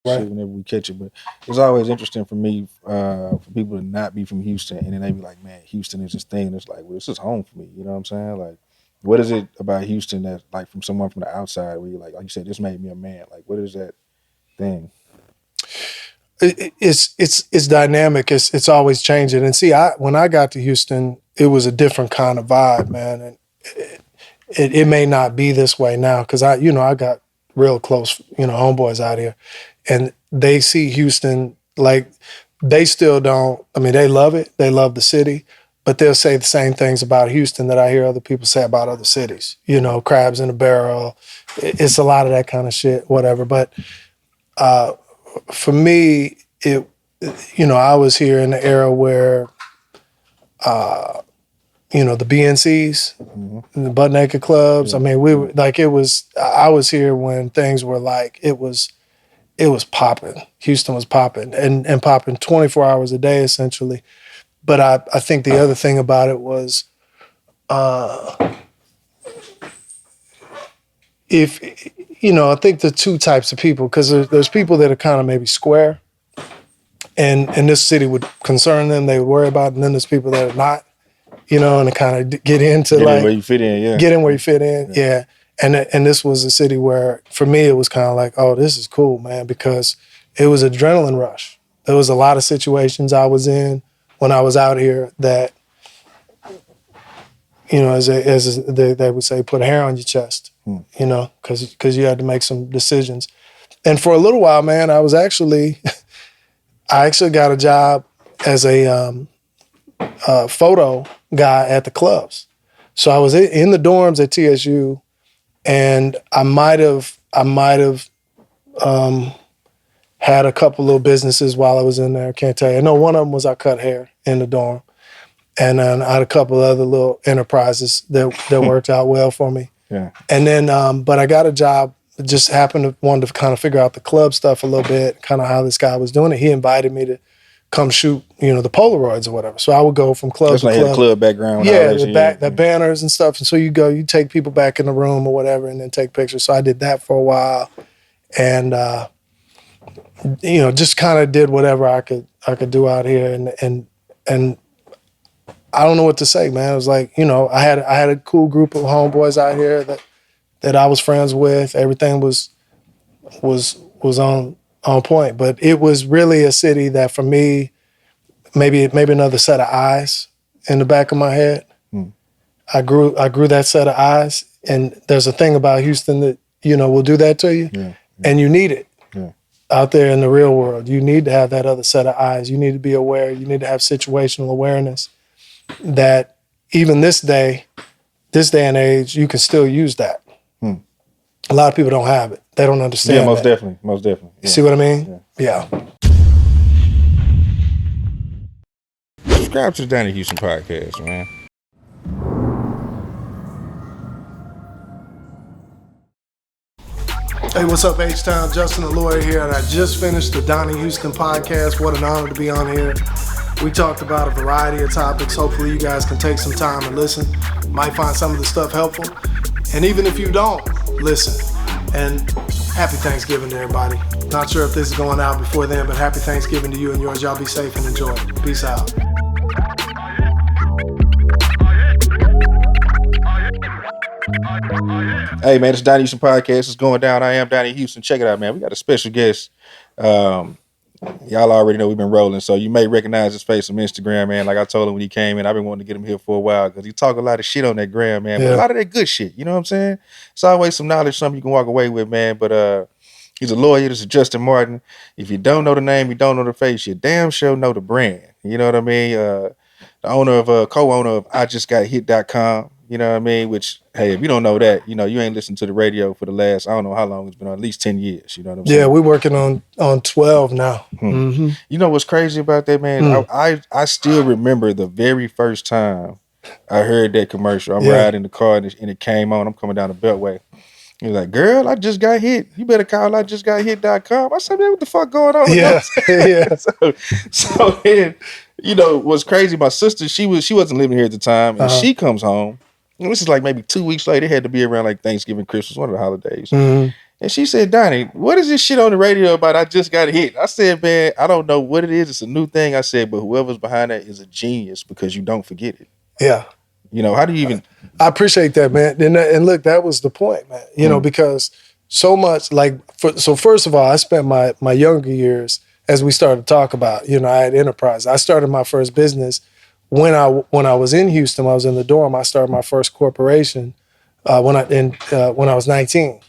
shit whenever we catch it. But it's always interesting for me, for people to not be from Houston, and then they be like, man, Houston is this thing. And it's like, well, this is home for me. You know what I'm saying? Like, what is it about Houston that, like, from someone from the outside, where you're like you said, this made me a man? Like, what is that thing? It's dynamic. It's always changing. And see, when I got to Houston, it was a different kind of vibe, man. And it may not be this way now because I got real close, homeboys out here, and they see Houston like they still don't. I mean, they love it. They love the city, but they'll say the same things about Houston that I hear other people say about other cities. Crabs in a barrel. It's a lot of that kind of shit, whatever. But for me, I was here in the era where, the BNCs, the butt naked clubs. Yeah. I mean, we were like, I was here when things were like, it was popping. Houston was popping and popping 24 hours a day, essentially. But I think the other thing about it was, I think the two types of people, because there's people that are kind of maybe square, and this city would concern them, they would worry about it, and then there's people that are not, and to kind of get into get in where you fit in, yeah. Get in where you fit in, yeah. And this was a city where, for me, it was kind of like, oh, this is cool, man, because it was adrenaline rush. There was a lot of situations I was in when I was out here that, as they would say, put a hair on your chest, because you had to make some decisions. And for a little while, man, I actually got a job as a photo guy at the clubs. So I was in the dorms at TSU, and I might have had a couple little businesses while I was in there. I can't tell you. I know one of them was I cut hair in the dorm, and then I had a couple other little enterprises that worked out well for me. Yeah. And then, but I got a job. Just wanted to kind of figure out the club stuff a little bit, kind of how this guy was doing it. He invited me to come shoot, the Polaroids or whatever. So I would go from club to club. That's like a club background. Yeah, the banners and stuff. And so you take people back in the room or whatever, and then take pictures. So I did that for a while, and just kind of did whatever I could do out here, and I don't know what to say, man. It was like, I had a cool group of homeboys out here that I was friends with. Everything was on point, but it was really a city that, for me, maybe another set of eyes in the back of my head. I grew that set of eyes, and there's a thing about Houston that will do that to you, and you need it out there in the real world. You need to have that other set of eyes. You need to be aware. You need to have situational awareness. That even this day and age, you can still use that. A lot of people don't have it. They don't understand. Yeah, most definitely. Yeah. You see what I mean? Yeah. Subscribe to the Donnie Houston podcast, man. Hey, what's up, H-Town? Justn the Lawyer here, and I just finished the Donnie Houston podcast. What an honor to be on here. We talked about a variety of topics. Hopefully you guys can take some time and listen. Might find some of the stuff helpful. And even if you don't, listen. And happy Thanksgiving to everybody. Not sure if this is going out before then, but happy Thanksgiving to you and yours. Y'all be safe and enjoy. Peace out. Hey, man, it's Donnie Houston podcast. It's going down. I am Donnie Houston. Check it out, man. We got a special guest. Y'all already know we've been rolling, so you may recognize his face on Instagram, man. Like I told him when he came in, I've been wanting to get him here for a while because he talk a lot of shit on that gram, man. But a lot of that good shit, you know what I'm saying? It's always some knowledge, something you can walk away with, man. But he's a lawyer. This is Justn Martin. If you don't know the name, you don't know the face, you damn sure know the brand. You know what I mean? The co-owner of IJustGotHit.com. You know what I mean? Which, hey, if you don't know that, you ain't listened to the radio for the last, I don't know how long it's been on, at least 10 years. You know what I'm saying? Yeah, we're working on 12 now. Mm-hmm. You know what's crazy about that, man? I still remember the very first time I heard that commercial. I'm riding in the car and it came on. I'm coming down the Beltway. He was like, girl, I just got hit. You better call IJustGotHit.com. I said, man, what the fuck going on? Yeah. So then, what's crazy, my sister, she wasn't living here at the time, and she comes home. And this is like maybe 2 weeks later. It had to be around like Thanksgiving, Christmas, one of the holidays. Mm-hmm. And she said, Donnie, what is this shit on the radio about? I just got hit. I said, man, I don't know what it is. It's a new thing. I said, but whoever's behind that is a genius because you don't forget it. Yeah. You know, how do you even... I appreciate that, man. And look, that was the point, man. You know, because so much so first of all, I spent my younger years, as we started to talk about, you know, I had enterprise. I started my first business when I was in Houston. I was in the dorm. I started my first corporation when I was 19.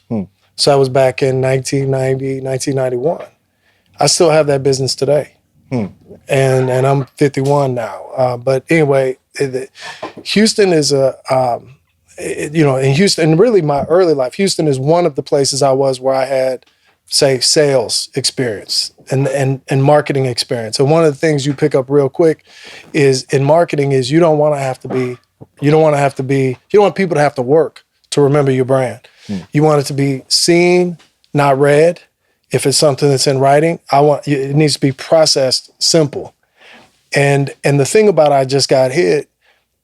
So I was back in 1990, 1991. I still have that business today. And I'm 51 now. But anyway, Houston is you know, in Houston, really my early life, Houston is one of the places I was where I had, say, sales experience and marketing experience. And one of the things you pick up real quick is in marketing is you don't want people to have to work to remember your brand. You want it to be seen, not read. If it's something that's in writing, it needs to be processed simple. And the thing about I just got hit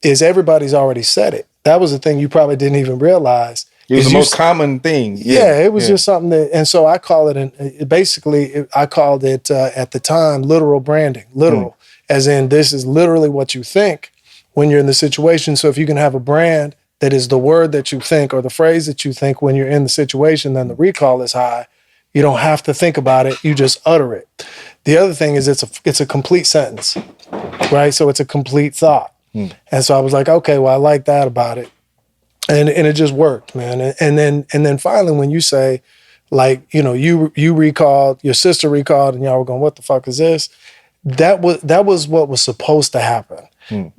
is everybody's already said it. That was the thing you probably didn't even realize. It was the most common thing. Yeah, it was just something that, and so I call it, I called it at the time, literal branding. Literal, as in this is literally what you think when you're in the situation. So if you can have a brand that is the word that you think or the phrase that you think when you're in the situation, then the recall is high. You don't have to think about it. You just utter it. The other thing is it's a complete sentence, right? So it's a complete thought. And so I was like, okay, well, I like that about it. And it just worked, man. And then finally, when you say, like, you know, you recalled, your sister recalled, and y'all were going, what the fuck is this? That was what was supposed to happen.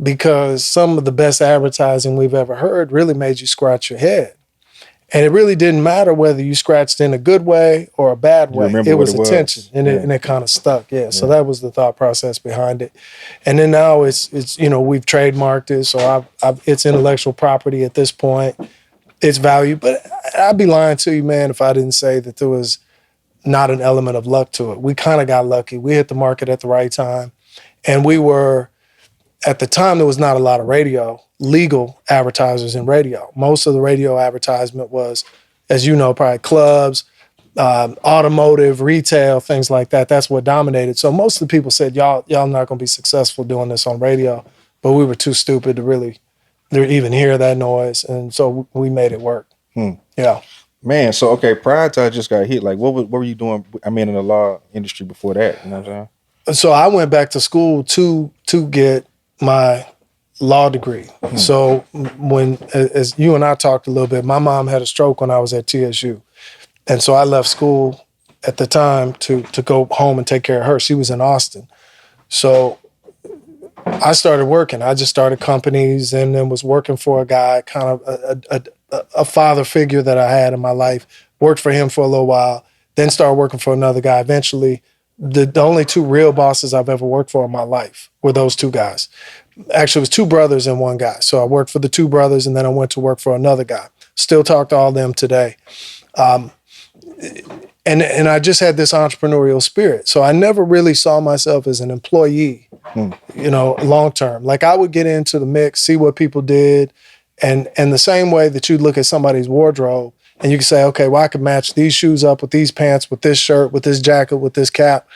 Because some of the best advertising we've ever heard really made you scratch your head. And it really didn't matter whether you scratched in a good way or a bad way. It was attention, and it kind of stuck. Yeah. So that was the thought process behind it. And then now it's you know, we've trademarked it, so it's intellectual property at this point. It's value, but I'd be lying to you, man, if I didn't say that there was not an element of luck to it. We kind of got lucky. We hit the market at the right time, and we were. At the time, there was not a lot of legal advertisers in radio. Most of the radio advertisement was, as you know, probably clubs, automotive, retail, things like that. That's what dominated. So most of the people said, y'all not going to be successful doing this on radio. But we were too stupid to really even hear that noise. And so we made it work. Yeah. Man, so, okay, prior to I just got hit, like, what were you doing, I mean, in the law industry before that? You know what I'm saying? So I went back to school to get my law degree. So when, as you and I talked a little bit, my mom had a stroke when I was at TSU. And so I left school at the time to go home and take care of her. She was in Austin. So I started working. I just started companies and then was working for a guy, kind of a father figure that I had in my life. Worked for him for a little while, then started working for another guy. Eventually, the only two real bosses I've ever worked for in my life were those two guys. Actually, it was two brothers and one guy. So I worked for the two brothers, and then I went to work for another guy. Still talk to all of them today. And I just had this entrepreneurial spirit. So I never really saw myself as an employee, you know, long term. Like I would get into the mix, see what people did, and the same way that you'd look at somebody's wardrobe, and you can say, okay, well, I could match these shoes up with these pants, with this shirt, with this jacket, with this cap.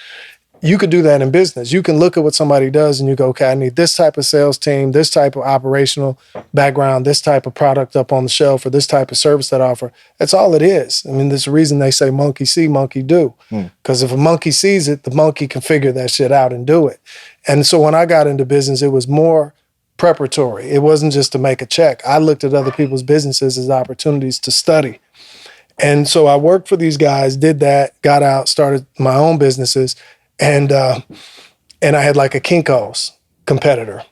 You could do that in business. You can look at what somebody does and you go, okay, I need this type of sales team, this type of operational background, this type of product up on the shelf, or this type of service that I offer. That's all it is. I mean, there's a reason they say monkey see, monkey do. Because if a monkey sees it, the monkey can figure that shit out and do it. And so when I got into business, it was more preparatory. It wasn't just to make a check. I looked at other people's businesses as opportunities to study. And so I worked for these guys, did that, got out, started my own businesses, and I had like a Kinko's competitor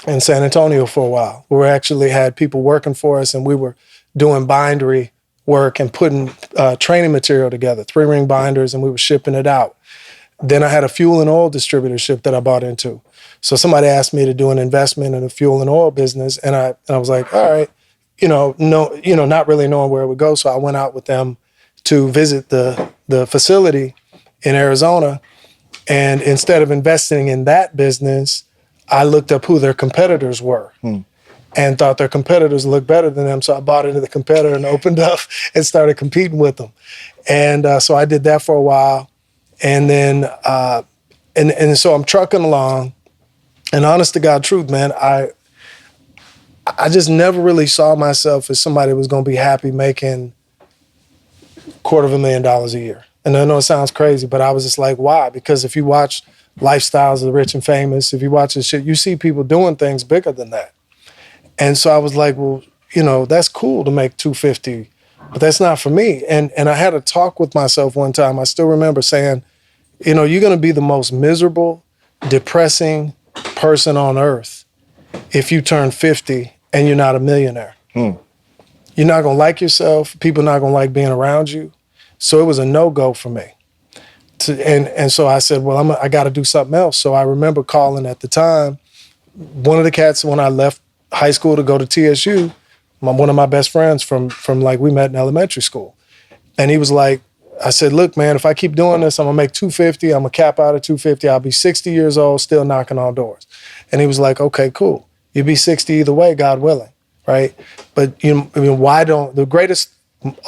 in San Antonio for a while. We actually had people working for us, and we were doing bindery work and putting training material together, 3-ring binders, and we were shipping it out. Then I had a fuel and oil distributorship that I bought into. So somebody asked me to do an investment in a fuel and oil business, and I was like, all right. Not really knowing where it would go. So I went out with them to visit the facility in Arizona. And instead of investing in that business, I looked up who their competitors were. and thought their competitors looked better than them. So I bought into the competitor and opened up and started competing with them. And so I did that for a while. And then, and so I'm trucking along. And honest to God truth, man, I just never really saw myself as somebody who was going to be happy making $250,000 a year. And I know it sounds crazy, but I was just like, why? Because if you watch Lifestyles of the Rich and Famous, if you watch this shit, you see people doing things bigger than that. And so I was like, well, you know, that's cool to make 250, but that's not for me. And I had a talk with myself one time. I still remember saying, you know, you're going to be the most miserable, depressing person on earth if you turn 50 and you're not a millionaire. You're not going to like yourself. People are not going to like being around you. So it was a no-go for me. And so I said, well, I got to do something else. So I remember calling at the time, one of the cats when I left high school to go to TSU, one of my best friends from like we met in elementary school. And he was like, I said, look, man, if I keep doing this, I'm going to make 250. I'm going to cap out at 250. I'll be 60 years old, still knocking on doors. And he was like, okay, cool. You'll be 60 either way, God willing. Right. But, you know, I mean, the greatest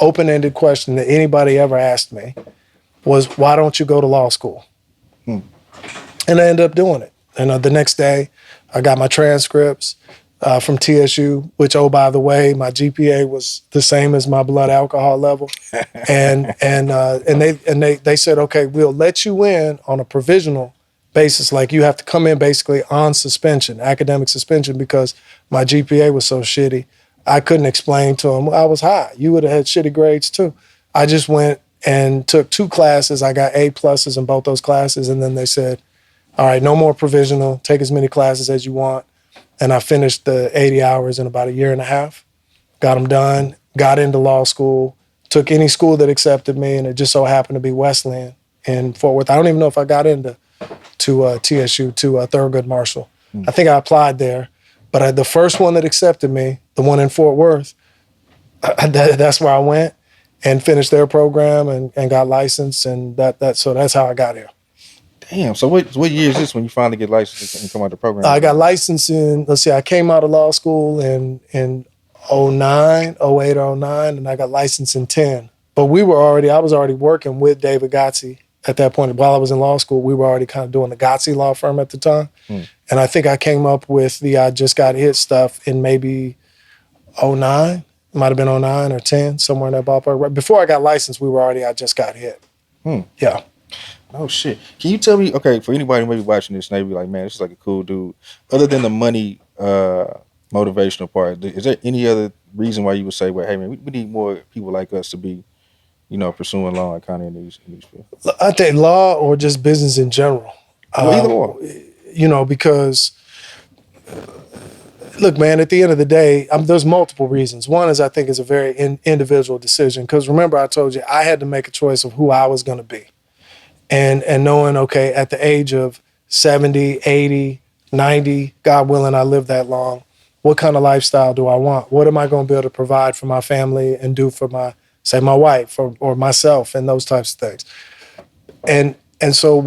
open-ended question that anybody ever asked me was, why don't you go to law school? And I ended up doing it. And the next day I got my transcripts from TSU, which, oh, by the way, my GPA was the same as my blood alcohol level. and they said, okay, we'll let you in on a provisional basis. Like you have to come in basically on suspension, academic suspension, because my GPA was so shitty. I couldn't explain to them I was high. You would have had shitty grades too. I just went and took 2 classes. I got A pluses in both those classes. And then they said, all right, no more provisional. Take as many classes as you want. And I finished the 80 hours in about a year and a half. Got them done. Got into law school. Took any school that accepted me. And it just so happened to be Wesleyan in Fort Worth. I don't even know if I got into TSU, to Thurgood Marshall. I think I applied there. But the first one that accepted me, the one in Fort Worth, that's where I went and finished their program and got licensed. And so that's how I got here. Damn. So what year is this when you finally get licensed and come out the program? I got licensed in, I came out of law school in 08 or 09, and I got licensed in 10. But I was already working with David Gotze at that point. While I was in law school, we were already kind of doing the Gotze law firm at the time. And I think I came up with the I Just Got Hit stuff in maybe 09. It might have been 09 or 10, somewhere in that ballpark. Right before I got licensed, we were already I Just Got Hit. Yeah. Oh, shit. Can you tell me, okay, for anybody who may be watching this and they be like, man, this is like a cool dude. Other than the money motivational part, is there any other reason why you would say, well, hey, man, we need more people like us to be, you know, pursuing law and kind of in these fields? I think law or just business in general. Well, either or. You know, because, look, man, at the end of the day, there's multiple reasons. One is I think it's a very individual decision. Because remember, I told you I had to make a choice of who I was going to be. And knowing, okay, at the age of 70, 80, 90, God willing, I live that long, what kind of lifestyle do I want? What am I going to be able to provide for my family and do for my wife or myself and those types of things? And so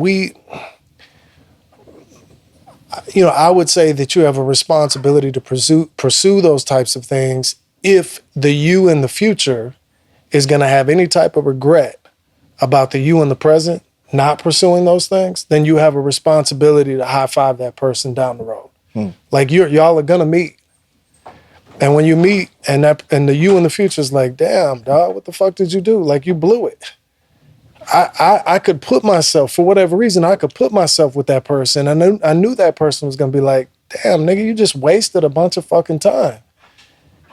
I would say that you have a responsibility to pursue those types of things if the you in the future is going to have any type of regret about the you in the present not pursuing those things, then you have a responsibility to high five that person down the road. Like y'all are gonna meet. And when you meet and the you in the future is like, damn, dog, what the fuck did you do? Like you blew it. I could put myself, for whatever reason, I could put myself with that person. I knew that person was gonna be like, damn, nigga, you just wasted a bunch of fucking time.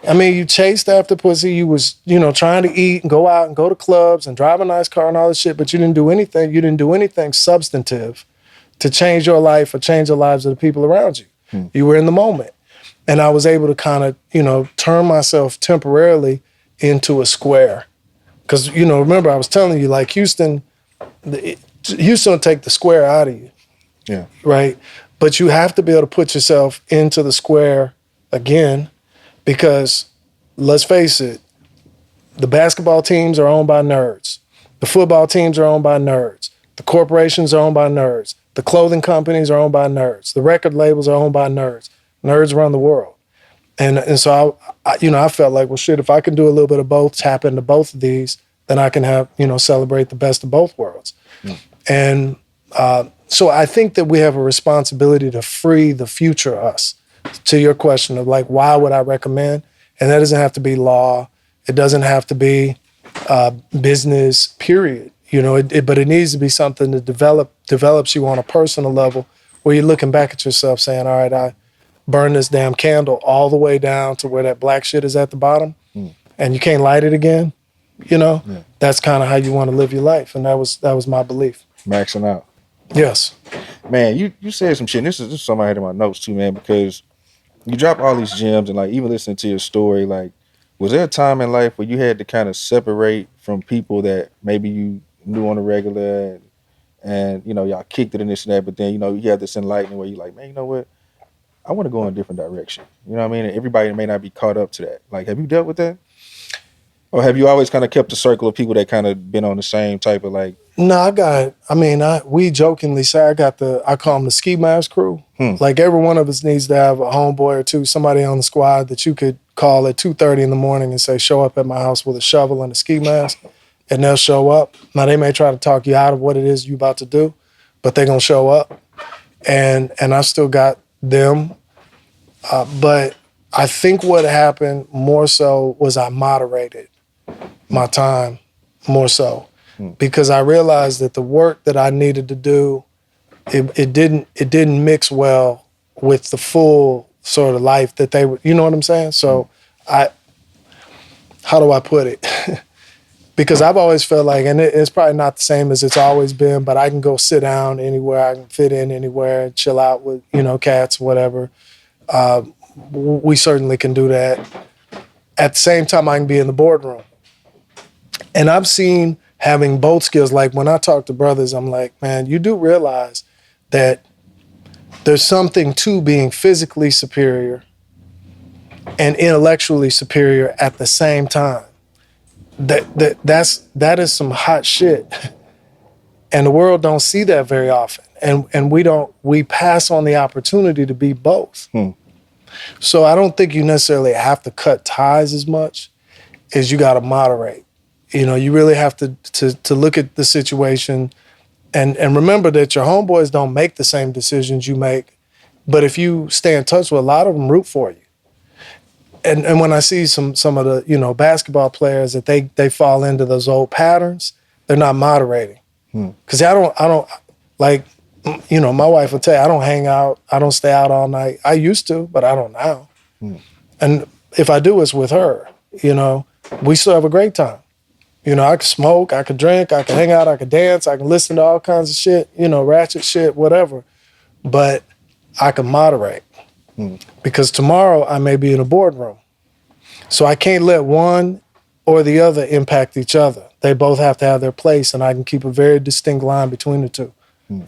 I mean, you chased after pussy. You was, trying to eat and go out and go to clubs and drive a nice car and all this shit, but you didn't do anything. You didn't do anything substantive to change your life or change the lives of the people around you. You were in the moment. And I was able to kind of, turn myself temporarily into a square. Because, remember, I was telling you, like Houston will take the square out of you. Yeah. Right? But you have to be able to put yourself into the square again. Because let's face it, the basketball teams are owned by nerds. The football teams are owned by nerds. The corporations are owned by nerds. The clothing companies are owned by nerds. The record labels are owned by nerds. Nerds run the world. And so I felt like, well, shit, if I can do a little bit of both, tap into both of these, then I can have, celebrate the best of both worlds. And so I think that we have a responsibility to free the future us. To your question of like, why would I recommend? And that doesn't have to be law. It doesn't have to be business, period. But it needs to be something that develops you on a personal level where you're looking back at yourself saying, all right, I burned this damn candle all the way down to where that black shit is at the bottom and you can't light it again. That's kind of how you want to live your life. And that was my belief. Maxing out. Yes. Man, you said some shit. And this is something I had in my notes too, man, because you drop all these gems and like even listening to your story, like was there a time in life where you had to kind of separate from people that maybe you knew on a regular and y'all kicked it in this and that, but then you had this enlightenment where you're like, man, you know what? I want to go in a different direction. You know what I mean? And everybody may not be caught up to that. Like, have you dealt with that? Or have you always kind of kept a circle of people that kind of been on the same type of like? No, we jokingly say I call them the ski mask crew. Like every one of us needs to have a homeboy or two, somebody on the squad that you could call at 2:30 in the morning and say, show up at my house with a shovel and a ski mask. And they'll show up. Now they may try to talk you out of what it is you about to do, but they're gonna show up. And I still got them. But I think what happened more so was I moderated my time more so because I realized that the work that I needed to do, it didn't mix well with the full sort of life that they would, you know what I'm saying? So how do I put it? Because I've always felt like, and it's probably not the same as it's always been, but I can go sit down anywhere, I can fit in anywhere, chill out with, cats, whatever. We certainly can do that. At the same time, I can be in the boardroom. And I've seen having both skills, like when I talk to brothers, I'm like, man, you do realize that there's something to being physically superior and intellectually superior at the same time. That is some hot shit. And the world don't see that very often. And we pass on the opportunity to be both. So I don't think you necessarily have to cut ties as much as you got to moderate. You really have to look at the situation and remember that your homeboys don't make the same decisions you make. But if you stay in touch with a lot of them, root for you. And when I see some of the basketball players that they fall into those old patterns, they're not moderating. Because I don't like, my wife will tell you, I don't hang out, I don't stay out all night. I used to, but I don't now. And if I do, it's with her. We still have a great time. I could smoke, I could drink, I could hang out, I could dance, I can listen to all kinds of shit, ratchet shit, whatever. But I can moderate. Because tomorrow I may be in a boardroom. So I can't let one or the other impact each other. They both have to have their place, and I can keep a very distinct line between the two.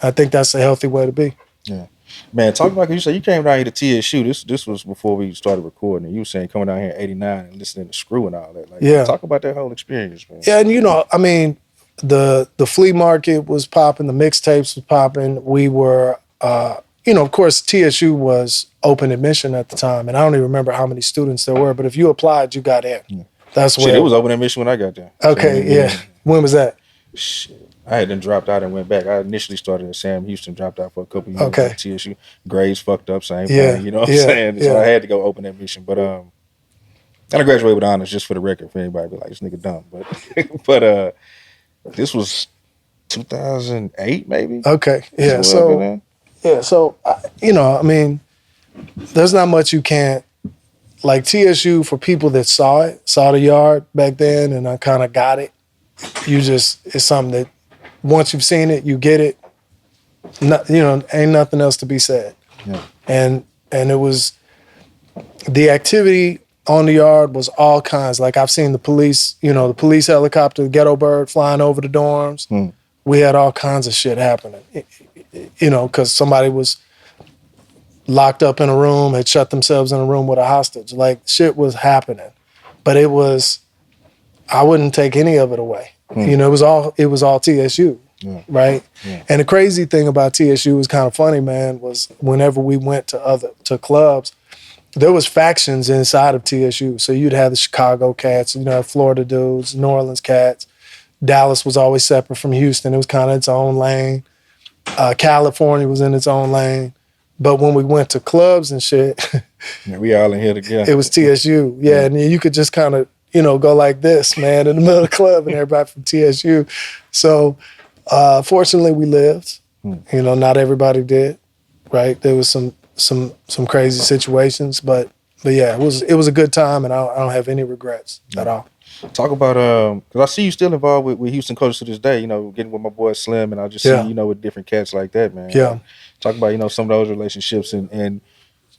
I think that's a healthy way to be. Yeah. Man, talking about, you said you came down here to TSU. This was before we started recording, and you were saying coming down here in 89 and listening to Screw and all that. Like, yeah. Talk about that whole experience, man. Yeah, and the flea market was popping, the mixtapes was popping. We were, of course, TSU was open admission at the time, and I don't even remember how many students there were, but if you applied, you got in. Yeah. That's where it was open admission when I got there. Okay, so, yeah. When was that? Shit. I had then dropped out and went back. I initially started at Sam Houston, dropped out for a couple years at TSU. Grades fucked up, same thing. You know what I'm saying? So I had to go open admission. But and I graduated with honors, just for the record, for anybody be like, this nigga dumb. But this was 2008, maybe. Okay, yeah. So there's not much you can't, like TSU, for people that saw the yard back then, and I kind of got it. It's something that once you've seen it, you get it. Ain't nothing else to be said. Yeah. And it was, the activity on the yard was all kinds. Like I've seen the police helicopter, the ghetto bird flying over the dorms. We had all kinds of shit happening. Because somebody was locked up in a room, had shut themselves in a room with a hostage. Like shit was happening. But I wouldn't take any of it away. It was all TSU, right? Yeah. And the crazy thing about TSU was kind of funny, man, was whenever we went to clubs, there was factions inside of TSU. So you'd have the Chicago cats, Florida dudes, New Orleans cats. Dallas was always separate from Houston. It was kind of its own lane. California was in its own lane. But when we went to clubs and shit, Yeah, we all in here together. it was TSU. Yeah, and you could just kind of, go like this, man, in the middle of the club and everybody from TSU. So fortunately we lived. Not everybody did, right? There was some crazy situations, but yeah, it was a good time, and I don't have any regrets at all. Talk about because I see you still involved with Houston coaches to this day. Getting with my boy Slim, and I just see with different cats like that, man. Yeah. Talk about some of those relationships and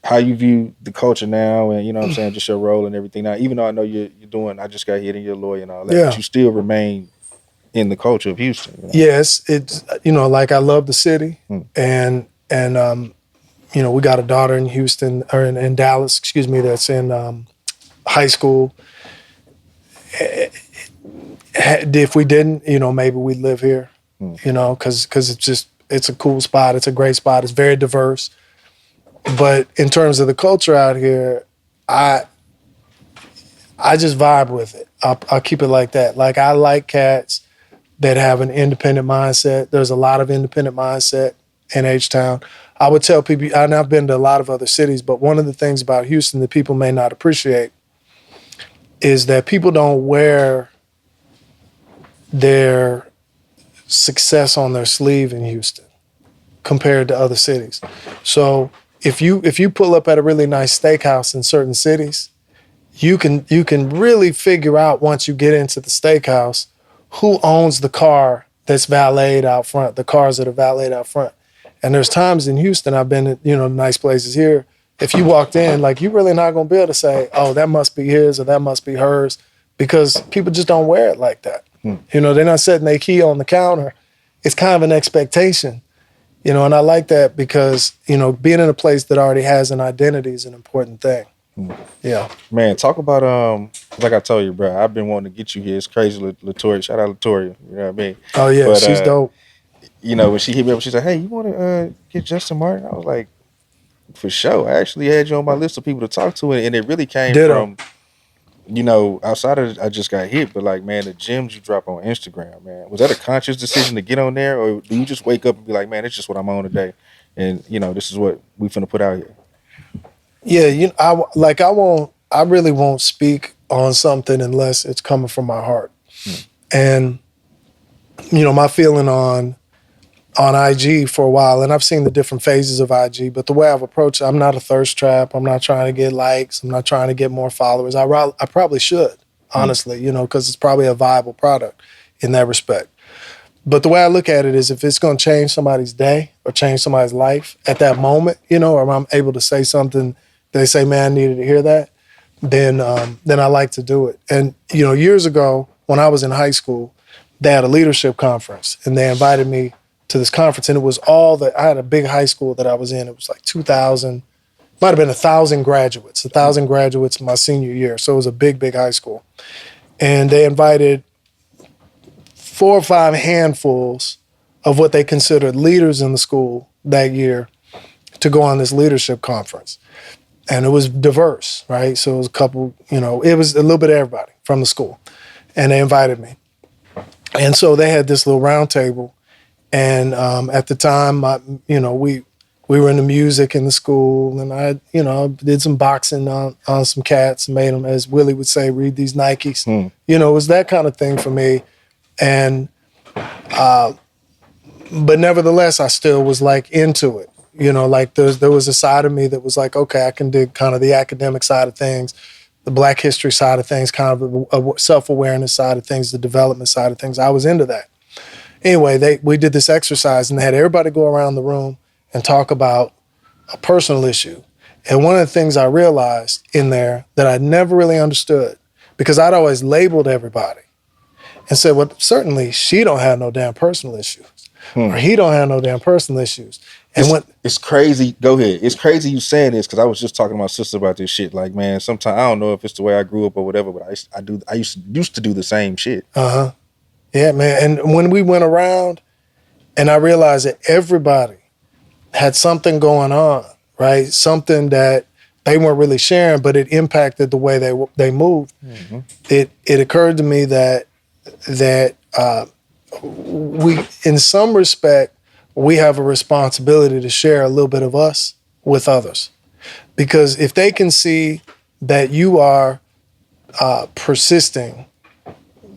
how you view the culture now, and what I'm saying, just your role and everything. Now, even though I know you're doing, I just got hit and you're a lawyer and all that, but you still remain in the culture of Houston. Yes, it's like I love the city, and we got a daughter in Houston or in Dallas, excuse me, that's in high school. If we didn't, maybe we'd live here, because it's a cool spot. It's a great spot. It's very diverse. But in terms of the culture out here, I just vibe with it. I'll keep it like that. Like, I like cats that have an independent mindset. There's a lot of independent mindset in H-Town. I would tell people, and I've been to a lot of other cities, but one of the things about Houston that people may not appreciate is that people don't wear their success on their sleeve in Houston compared to other cities. So if you pull up at a really nice steakhouse in certain cities, you can really figure out once you get into the steakhouse who owns the car that's valeted out front, the cars that are valeted out front. And there's times in Houston, I've been at, nice places here. If you walked in, like, you're really not going to be able to say, oh, that must be his or that must be hers, because people just don't wear it like that. They're not setting their key on the counter. It's kind of an expectation, and I like that because, being in a place that already has an identity is an important thing. Yeah. Man, talk about, like I told you, bro, I've been wanting to get you here. It's crazy, Latoria. Shout out Latoria. You know what I mean? Oh, yeah, but, she's dope. When she hit me up, she said, hey, you want to get Justn Martin? I was like, for sure. I actually had you on my list of people to talk to, and it really came from, outside of I just got hit, but like, man, the gems you drop on Instagram, man, was that a conscious decision to get on there, or do you just wake up and be like, man, it's just what I'm on today, and this is what we finna put out here? Yeah, I really won't speak on something unless it's coming from my heart, and my feeling on IG for a while, and I've seen the different phases of IG, but the way I've approached it, I'm not a thirst trap. I'm not trying to get likes. I'm not trying to get more followers. I probably should, honestly, because it's probably a viable product in that respect. But the way I look at it is, if it's going to change somebody's day or change somebody's life at that moment, or I'm able to say something, they say, man, I needed to hear that, then I like to do it. And, years ago when I was in high school, they had a leadership conference, and they invited me to this conference, and it was I had a big high school that I was in. It was like 2,000, might have been 1,000 graduates my senior year. So it was a big, big high school. And they invited 4 or 5 handfuls of what they considered leaders in the school that year to go on this leadership conference. And it was diverse, right? So it was a couple, it was a little bit of everybody from the school. And they invited me. And so they had this little round table. And at the time, we were into music in the school, and I, did some boxing on some cats, made them, as Willie would say, read these Nikes. It was that kind of thing for me. And, but nevertheless, I still was like into it. Like there was a side of me that was like, okay, I can dig kind of the academic side of things, the Black history side of things, kind of a self-awareness side of things, the development side of things. I was into that. Anyway, we did this exercise, and they had everybody go around the room and talk about a personal issue. And one of the things I realized in there that I never really understood, because I'd always labeled everybody and said, well, certainly she don't have no damn personal issues, or he don't have no damn personal issues. And it's crazy. Go ahead. It's crazy you saying this, because I was just talking to my sister about this shit. Like, man, sometimes I don't know if it's the way I grew up or whatever, but I used to do the same shit. Yeah, man. And when we went around, and I realized that everybody had something going on, right? Something that They weren't really sharing, but it impacted the way they moved. Mm-hmm. It occurred to me that we, in some respect, we have a responsibility to share a little bit of us with others, because if they can see that you are persisting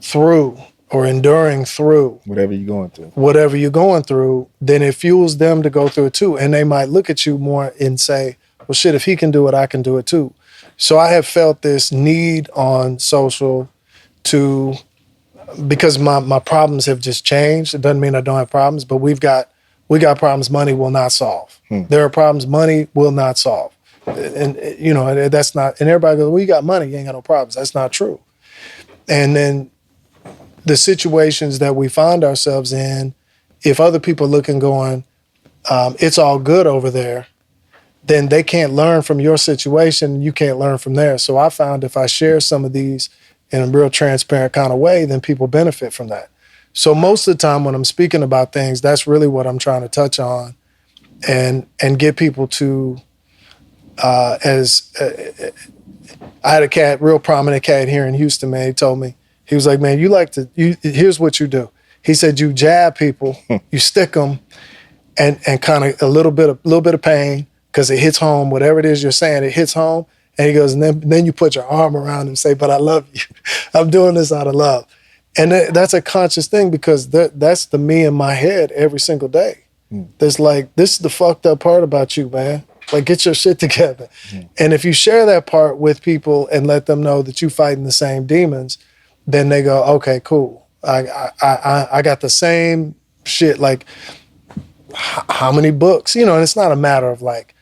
through or enduring through Whatever you're going through, then it fuels them to go through it too. And they might look at you more and say, well, shit, if he can do it, I can do it too. So I have felt this need on social to, because my problems have just changed. It doesn't mean I don't have problems, but we got problems money will not solve. There are problems money will not solve. And you know, that's not, and everybody goes, well, you got money, you ain't got no problems. That's not true. And then the situations that we find ourselves in, if other people look and going, it's all good over there, then they can't learn from your situation. You can't learn from theirs. So I found if I share some of these in a real transparent kind of way, then people benefit from that. So most of the time when I'm speaking about things, that's really what I'm trying to touch on and get people to, I had a cat, real prominent cat here in Houston, man. He told me, he was like, man, here's what you do. He said, you jab people, you stick them and kind of a little bit of pain, because it hits home, whatever it is you're saying, it hits home. And he goes, and then you put your arm around him and say, but I love you. I'm doing this out of love. And that's a conscious thing, because that's the me in my head every single day. That's like, this is the fucked up part about you, man. Like, get your shit together. And if you share that part with people and let them know that you fighting the same demons, then they go, okay, cool. I got the same shit. Like, how many books? You know, and it's not a matter of like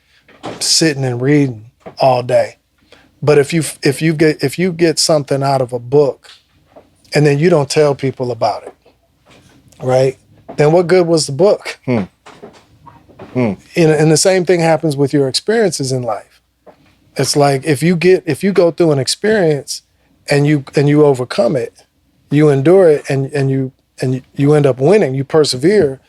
sitting and reading all day. But if you get something out of a book and then you don't tell people about it, right? Then what good was the book? And the same thing happens with your experiences in life. It's like if you go through an experience and you overcome it, you endure it, and you end up winning, you persevere,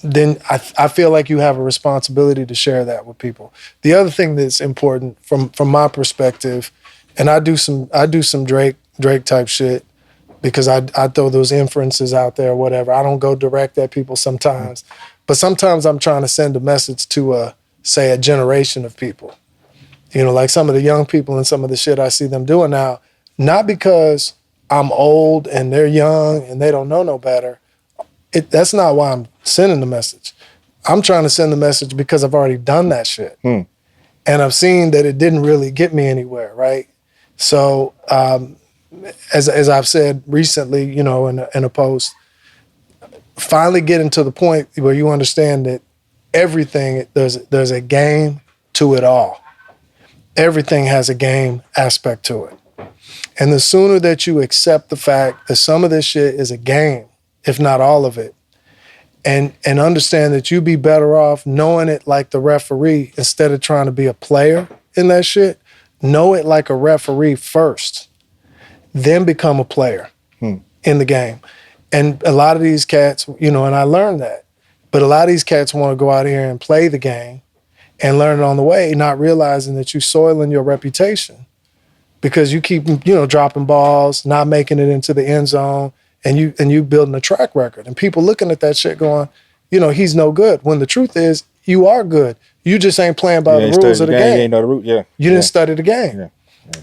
then I feel like you have a responsibility to share that with people. The other thing that's important from my perspective, and I do some Drake type shit, because I throw those inferences out there or whatever. I don't go direct at people sometimes, but sometimes I'm trying to send a message to say a generation of people. You know, like some of the young people and some of the shit I see them doing now, not because I'm old and they're young and they don't know no better. That's not why I'm sending the message. I'm trying to send the message because I've already done that shit. And I've seen that it didn't really get me anywhere, right? So as I've said recently, you know, in a post, finally getting to the point where you understand that everything, there's a game to it all. Everything has a game aspect to it. And the sooner that you accept the fact that some of this shit is a game, if not all of it, and understand that you'd be better off knowing it like the referee instead of trying to be a player in that shit. Know it like a referee first, then become a player in the game. And a lot of these cats, you know, and I learned that, but a lot of these cats want to go out here and play the game and learn it on the way, not realizing that you're soiling your reputation because you keep, you know, dropping balls, not making it into the end zone, and you building a track record. And people looking at that shit going, you know, he's no good. When the truth is, you are good. You just ain't playing by the rules of the game. You ain't know the root, yeah. You didn't study the game. Yeah.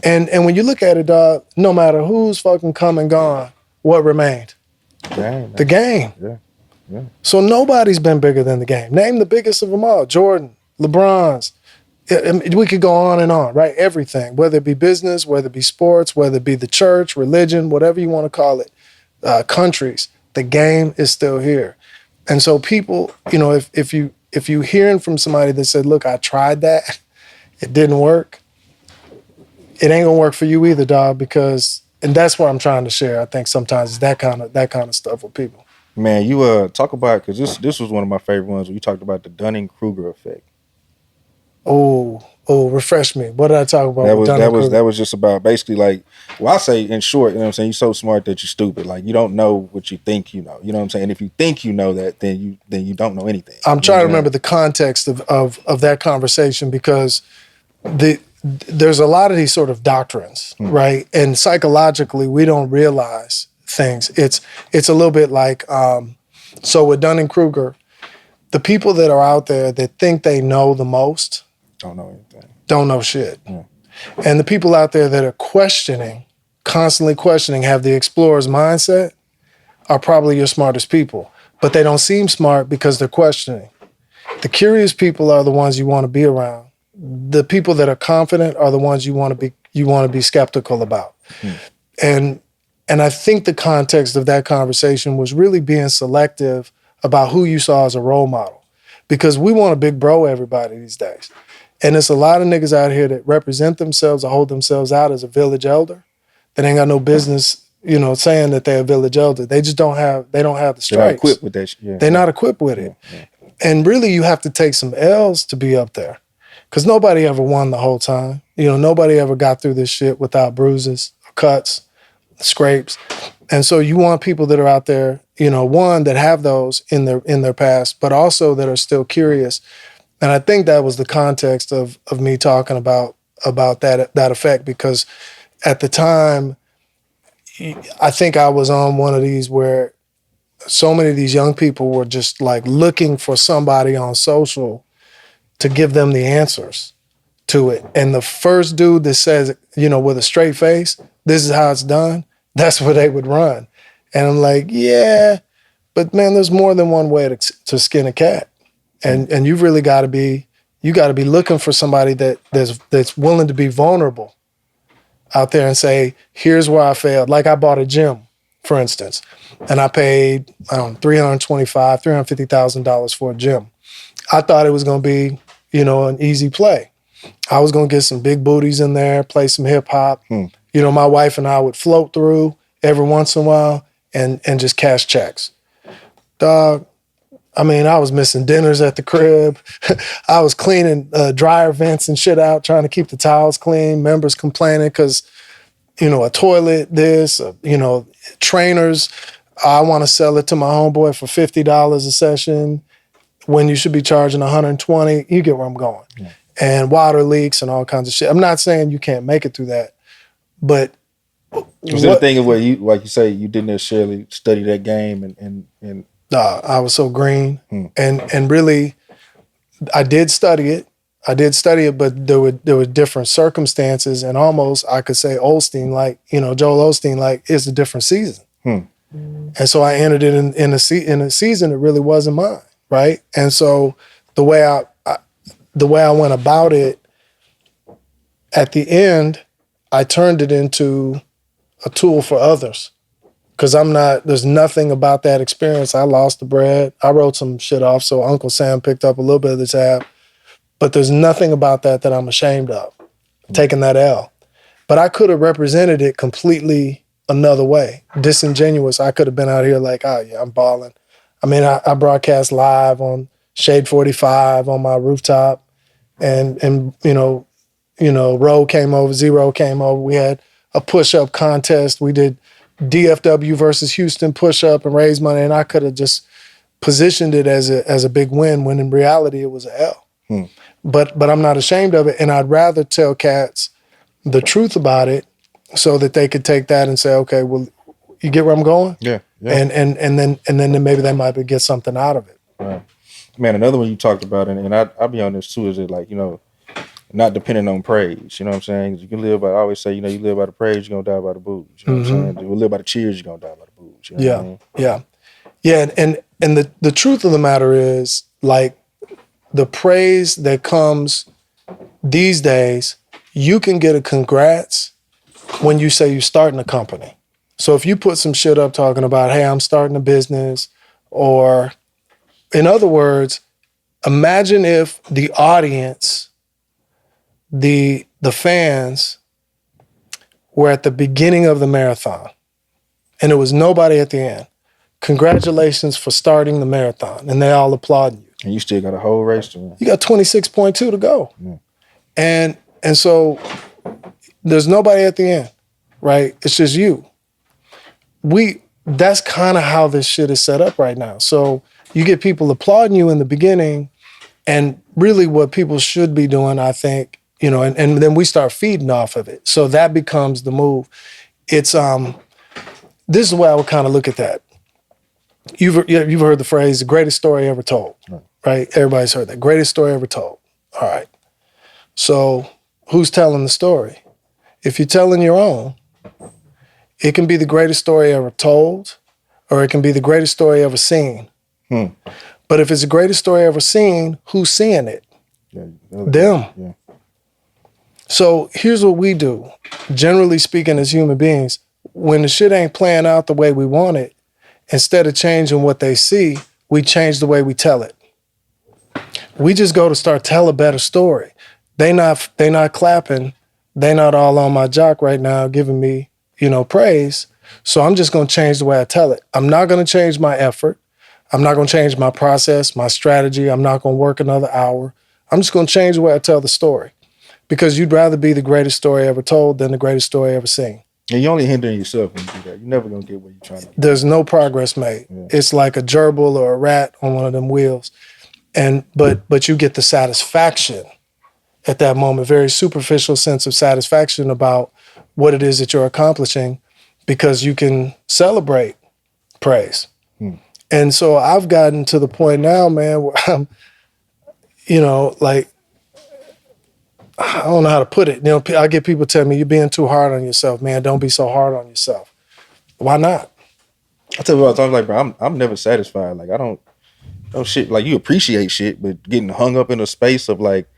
And when you look at it, dog, no matter who's fucking come and gone, what remained? The game. Yeah. So nobody's been bigger than the game. Name the biggest of them all. Jordan, LeBron's. We could go on and on, right? Everything, whether it be business, whether it be sports, whether it be the church, religion, whatever you want to call it, countries, the game is still here. And so people, you know, if you hearing from somebody that said, look, I tried that, it didn't work, it ain't gonna work for you either, dog, because, and that's what I'm trying to share. I think sometimes it's that kind of stuff with people. Man, you talk about, because this was one of my favorite ones where you talked about the Dunning-Kruger effect. Oh, refresh me. What did I talk about? That was just about basically like, well, I say in short, you know what I'm saying, you're so smart that you're stupid. Like, you don't know what you think you know. You know what I'm saying? And if you think you know that, then you don't know anything. I'm trying to remember the context of that conversation, because there's a lot of these sort of doctrines, right? And psychologically, we don't realize things. It's a little bit like, so with Dunning-Kruger, the people that are out there that think they know the most Don't know anything. don't know shit. Yeah. And the people out there that are questioning, constantly questioning, have the explorer's mindset, are probably your smartest people. But they don't seem smart because they're questioning. The curious people are the ones you want to be around. The people that are confident are the ones you want to be skeptical about. And I think the context of that conversation was really being selective about who you saw as a role model. Because we want to big bro everybody these days. And there's a lot of niggas out here that represent themselves or hold themselves out as a village elder that ain't got no business, saying that they're a village elder. They just don't have the stripes. They're not equipped with that shit. Yeah. They're not equipped with it. Yeah. And really you have to take some L's to be up there. Because nobody ever won the whole time. Nobody ever got through this shit without bruises, cuts, scrapes. And so you want people that are out there, one, that have those in their past, but also that are still curious. And I think that was the context of me talking about that effect, because at the time, I think I was on one of these where so many of these young people were just like looking for somebody on social to give them the answers to it. And the first dude that says, with a straight face, this is how it's done, that's where they would run. And I'm like, yeah, but man, there's more than one way to skin a cat. And you've really got to be looking for somebody that's willing to be vulnerable out there and say, here's where I failed. Like I bought a gym, for instance, and I paid, $350,000 for a gym. I thought it was going to be, an easy play. I was going to get some big booties in there, play some hip hop. My wife and I would float through every once in a while and just cash checks. Dog, I was missing dinners at the crib. I was cleaning dryer vents and shit out, trying to keep the towels clean. Members complaining because, a toilet, trainers. I want to sell it to my homeboy for $50 a session when you should be charging $120. You get where I'm going. Yeah. And water leaks and all kinds of shit. I'm not saying you can't make it through that, but was it a thing of where you, like you say, you didn't necessarily study that game and I was so green. And really, I did study it, but there were different circumstances, and almost I could say Joel Osteen, it's a different season. And so I entered it in a season that really wasn't mine, right? And so the way I went about it, at the end, I turned it into a tool for others. Because there's nothing about that experience. I lost the bread. I wrote some shit off, so Uncle Sam picked up a little bit of the tab. But there's nothing about that I'm ashamed of, taking that L. But I could have represented it completely another way. Disingenuous. I could have been out here like, oh yeah, I'm balling. I broadcast live on Shade 45 on my rooftop. And Roe came over, Zero came over. We had a push-up contest. We did DFW versus Houston push-up and raise money, and I could have just positioned it as a big win, when in reality it was an L. But I'm not ashamed of it, and I'd rather tell cats the truth about it so that they could take that and say, okay, well, you get where I'm going? Yeah. And then maybe they might get something out of it. Right. Man, another one you talked about, and I'll be on this too, is it like, not depending on praise, you know what I'm saying? You can live by, I always say, you live by the praise, you're going to die by the booze. You know what I'm saying? You live by the cheers, you're going to die by the booze. You know what I mean? Yeah. And the truth of the matter is, like, the praise that comes these days, you can get a congrats when you say you're starting a company. So if you put some shit up talking about, hey, I'm starting a business, or in other words, imagine if the audience, the fans were at the beginning of the marathon and there was nobody at the end. Congratulations for starting the marathon. And they all applaud you. And you still got a whole race to run. You got 26.2 to go. And so there's nobody at the end, right? It's just you. That's kind of how this shit is set up right now. So you get people applauding you in the beginning, and really what people should be doing, I think, and then we start feeding off of it. So that becomes the move. It's this is the way I would kind of look at that. You've heard the phrase, the greatest story ever told, right? Everybody's heard that. Greatest story ever told. All right. So who's telling the story? If you're telling your own, it can be the greatest story ever told, or it can be the greatest story ever seen. But if it's the greatest story ever seen, who's seeing it? Them. Yeah. So here's what we do. Generally speaking, as human beings, when the shit ain't playing out the way we want it, instead of changing what they see, we change the way we tell it. We just go to start tell a better story. They not clapping. They not all on my jock right now giving me, praise. So I'm just going to change the way I tell it. I'm not going to change my effort. I'm not going to change my process, my strategy. I'm not going to work another hour. I'm just going to change the way I tell the story, because you'd rather be the greatest story ever told than the greatest story ever seen. And you're only hindering yourself when you do that. You're never going to get where you're trying to get. There's no progress made. Yeah. It's like a gerbil or a rat on one of them wheels. But you get the satisfaction at that moment, very superficial sense of satisfaction about what it is that you're accomplishing, because you can celebrate praise. And so I've gotten to the point now, man, where I'm, like, I don't know how to put it. I get people telling me, you're being too hard on yourself, man. Don't be so hard on yourself. Why not? I tell you what, I'm like, bro, I'm never satisfied. Like, I don't shit. Like, you appreciate shit, but getting hung up in a space of like,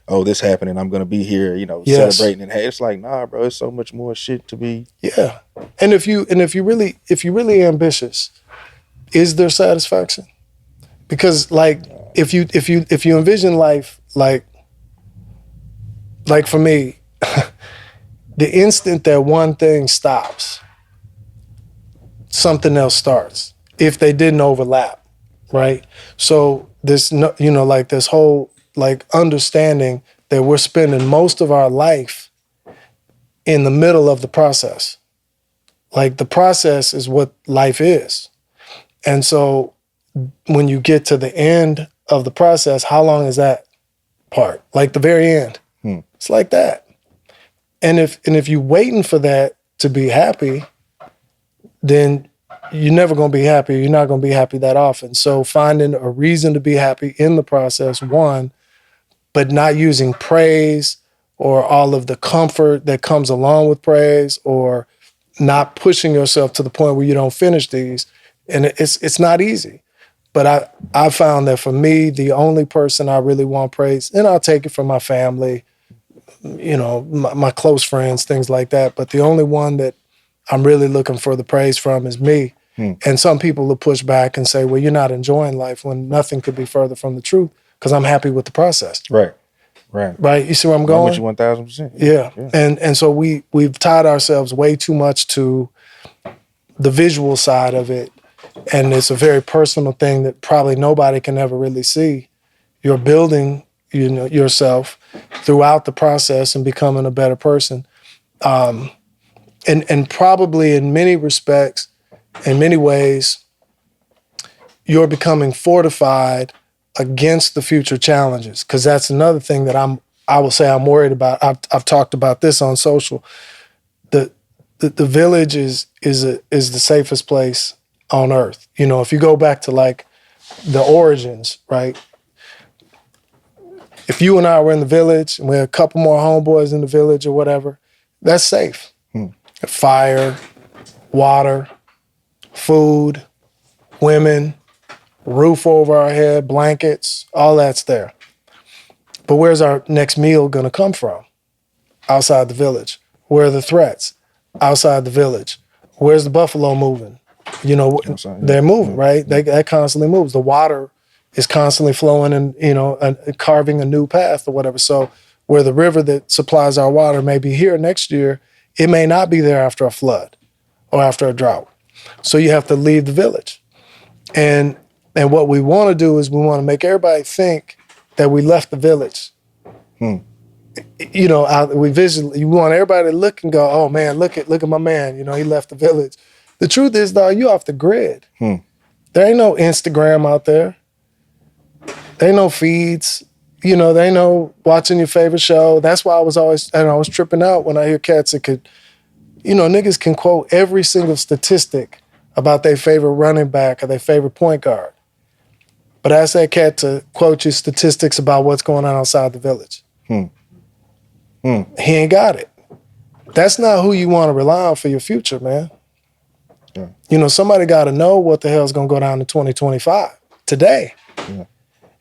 oh, this happened and I'm gonna be here, celebrating and hey, it's like, nah, bro, it's so much more shit to be. Yeah. And if you're really ambitious, is there satisfaction? Because like if you envision life like for me, the instant that one thing stops, something else starts. If they didn't overlap, right? So this, like this whole like understanding that we're spending most of our life in the middle of the process. Like the process is what life is. And so when you get to the end of the process, how long is that part? Like the very end. It's like that. And if you're waiting for that to be happy, then you're never going to be happy. You're not going to be happy that often. So finding a reason to be happy in the process, one, but not using praise or all of the comfort that comes along with praise, or not pushing yourself to the point where you don't finish these. And it's not easy. But I found that for me, the only person I really want praise, and I'll take it from my family, my close friends, things like that. But the only one that I'm really looking for the praise from is me. And some people will push back and say, well, you're not enjoying life, when nothing could be further from the truth, because I'm happy with the process. Right. You see where I'm going? I'm with you 1,000%. Yeah. And so we've tied ourselves way too much to the visual side of it. And it's a very personal thing that probably nobody can ever really see. You're building, yourself throughout the process and becoming a better person. And probably in many respects, in many ways, you're becoming fortified against the future challenges. Because that's another thing that I will say I'm worried about. I've talked about this on social. The village is the safest place on earth. If you go back to like the origins, right? If you and I were in the village and we had a couple more homeboys in the village or whatever, that's safe. Fire, water, food, women, roof over our head, blankets, all that's there. But where's our next meal gonna come from? Outside the village. Where are the threats? Outside the village. Where's the buffalo moving? They're moving, right? That constantly moves. The water is constantly flowing and, carving a new path or whatever. So where the river that supplies our water may be here next year, it may not be there after a flood or after a drought. So you have to leave the village. And what we want to do is we want to make everybody think that we left the village. We want everybody to look and go, oh man, look at my man, he left the village. The truth is, dog, you off the grid. There ain't no Instagram out there. There ain't no feeds. they know watching your favorite show. That's why I was tripping out when I hear cats that could, niggas can quote every single statistic about their favorite running back or their favorite point guard. But ask that cat to quote you statistics about what's going on outside the village. He ain't got it. That's not who you want to rely on for your future, man. Yeah. Somebody got to know what the hell's going to go down in 2025 today. Yeah.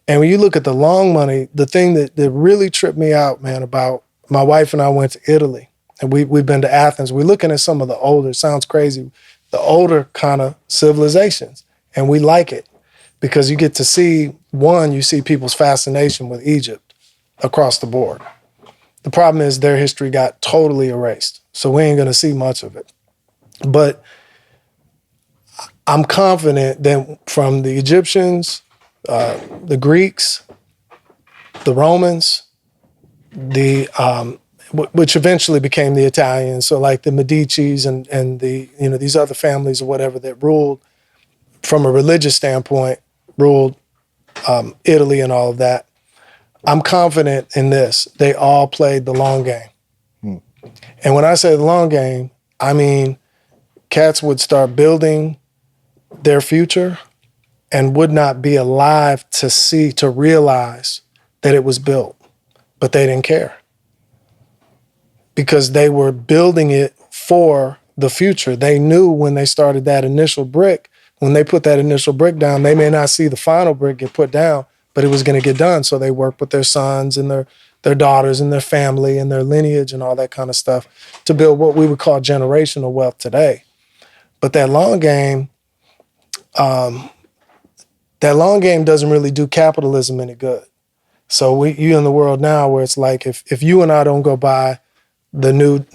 And when you look at the long money, the thing that really tripped me out, man, about my wife and I went to Italy, and we've been to Athens. We're looking at some of the older, sounds crazy, the older kind of civilizations, and we like it because you get to see, you see people's fascination with Egypt across the board. The problem is their history got totally erased, so we ain't going to see much of it. But I'm confident that from the Egyptians, the Greeks, the Romans, which eventually became the Italians, so like the Medicis and the these other families or whatever that ruled from a religious standpoint, ruled Italy and all of that. I'm confident in this. They all played the long game. And when I say the long game, I mean cats would start building their future and would not be alive to realize that it was built, but they didn't care because they were building it for the future. They knew when they started that initial brick, when they put that initial brick down, they may not see the final brick get put down, but it was going to get done. So they worked with their sons and their daughters and their family and their lineage and all that kind of stuff to build what we would call generational wealth today. But that long game doesn't really do capitalism any good. So you in the world now where it's like if you and I don't go buy the new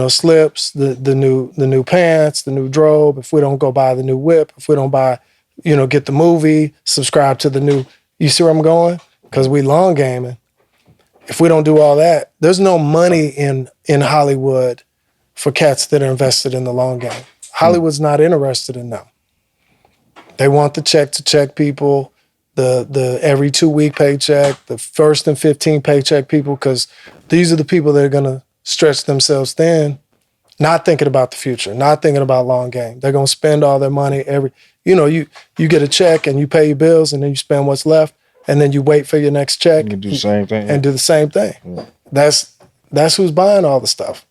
slips, the new pants, the new robe, if we don't go buy the new whip, if we don't buy, get the movie, subscribe to the new, you see where I'm going? Because we long gaming. If we don't do all that, there's no money in Hollywood for cats that are invested in the long game. Hollywood's not interested in them. They want the check-to-check people, the every 2-week paycheck, the first and 15 paycheck people, because these are the people that are going to stretch themselves thin, not thinking about the future, not thinking about long game. They're going to spend all their money you get a check and you pay your bills and then you spend what's left and then you wait for your next check. You can do the same thing. And do the same thing. Yeah. That's who's buying all the stuff.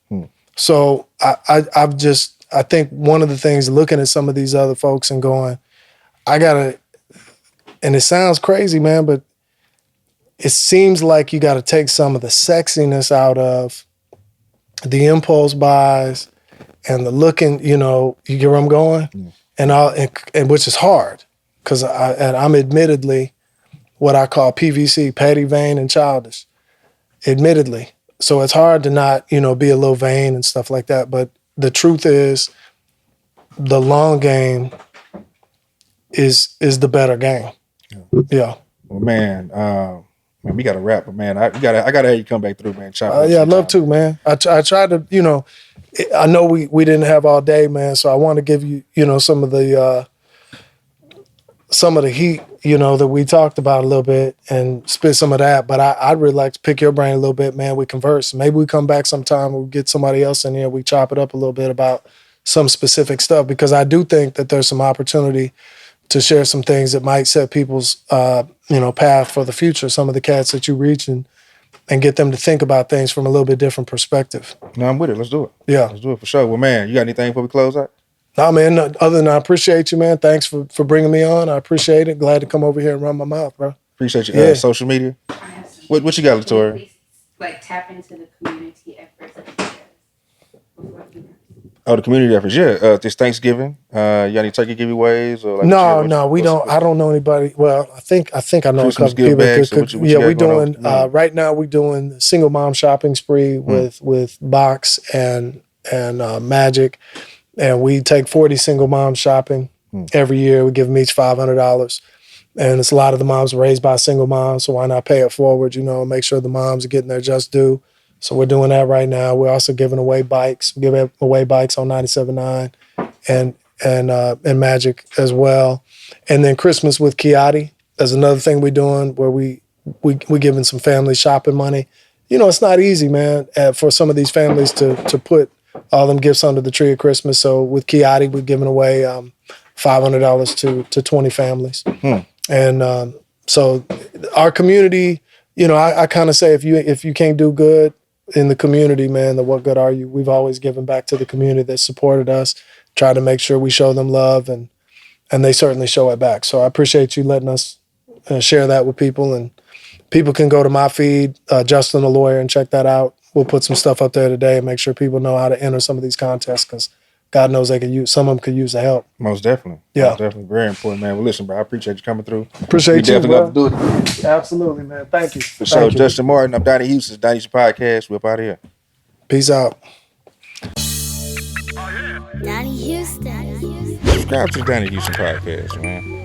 So I think one of the things, looking at some of these other folks and going, and it sounds crazy, man, but it seems like you got to take some of the sexiness out of the impulse buys and the looking, you get where I'm going? And which is hard because I'm admittedly what I call PVC, petty, vain, and childish, admittedly. So it's hard to not, be a little vain and stuff like that. But the truth is the long game is the better game. Yeah. Well, man, we got to wrap, but man, I gotta have you come back through, man. I'd love to, man. I tried to, I know we didn't have all day, man. So I want to give you, some of the heat, that we talked about a little bit and spit some of that. But I'd really like to pick your brain a little bit, man. We converse. Maybe we come back sometime. We'll get somebody else in here. We chop it up a little bit about some specific stuff because I do think that there's some opportunity to share some things that might set people's, path for the future. Some of the cats that you reach and get them to think about things from a little bit different perspective. No, I'm with it. Let's do it. Yeah. Let's do it for sure. Well, man, you got anything before we close out? No, man, other than I appreciate you, man. Thanks for bringing me on. I appreciate it. Glad to come over here and run my mouth, bro. Appreciate you. Social media? What you got, Latoya? Like tap into the community efforts of the shows. Oh, the community efforts. Yeah. This Thanksgiving. You got any turkey giveaways? Or like no, we don't. I don't know anybody. Well, I think I know Christmas a couple people. We're doing right now. We're doing single mom shopping spree with Box and Magic, and we take 40 single moms shopping every year. We give them each $500, and it's a lot of the moms raised by single moms. So why not pay it forward? Make sure the moms are getting their just due. So we're doing that right now. We're also giving away bikes. We're giving away bikes on 97.9 and Magic as well. And then Christmas with Kiati. There's another thing we're doing where we we giving some family shopping money. It's not easy, man, for some of these families to put all them gifts under the tree at Christmas. So with Kiati, we're giving away $500 to 20 families. And so our community, I kind of say if you can't do good in the community, man, then what good are you? We've always given back to the community that supported us, tried to make sure we show them love, and they certainly show it back. So I appreciate you letting us share that with people. And people can go to my feed, Justn the Lawyer, and check that out. We'll put some stuff up there today and make sure people know how to enter some of these contests, because God knows some of them could use the help. Most definitely. Yeah. Most definitely. Very important, man. Well, listen, bro, I appreciate you coming through. Appreciate we you, definitely bro. have to do it again. Absolutely, man. Thank you. For sure. Justn Martin, I'm Donnie Houston. Donnie Houston Podcast. We're up out of here. Peace out. Donnie Houston. Subscribe to the Donnie Houston Podcast, man.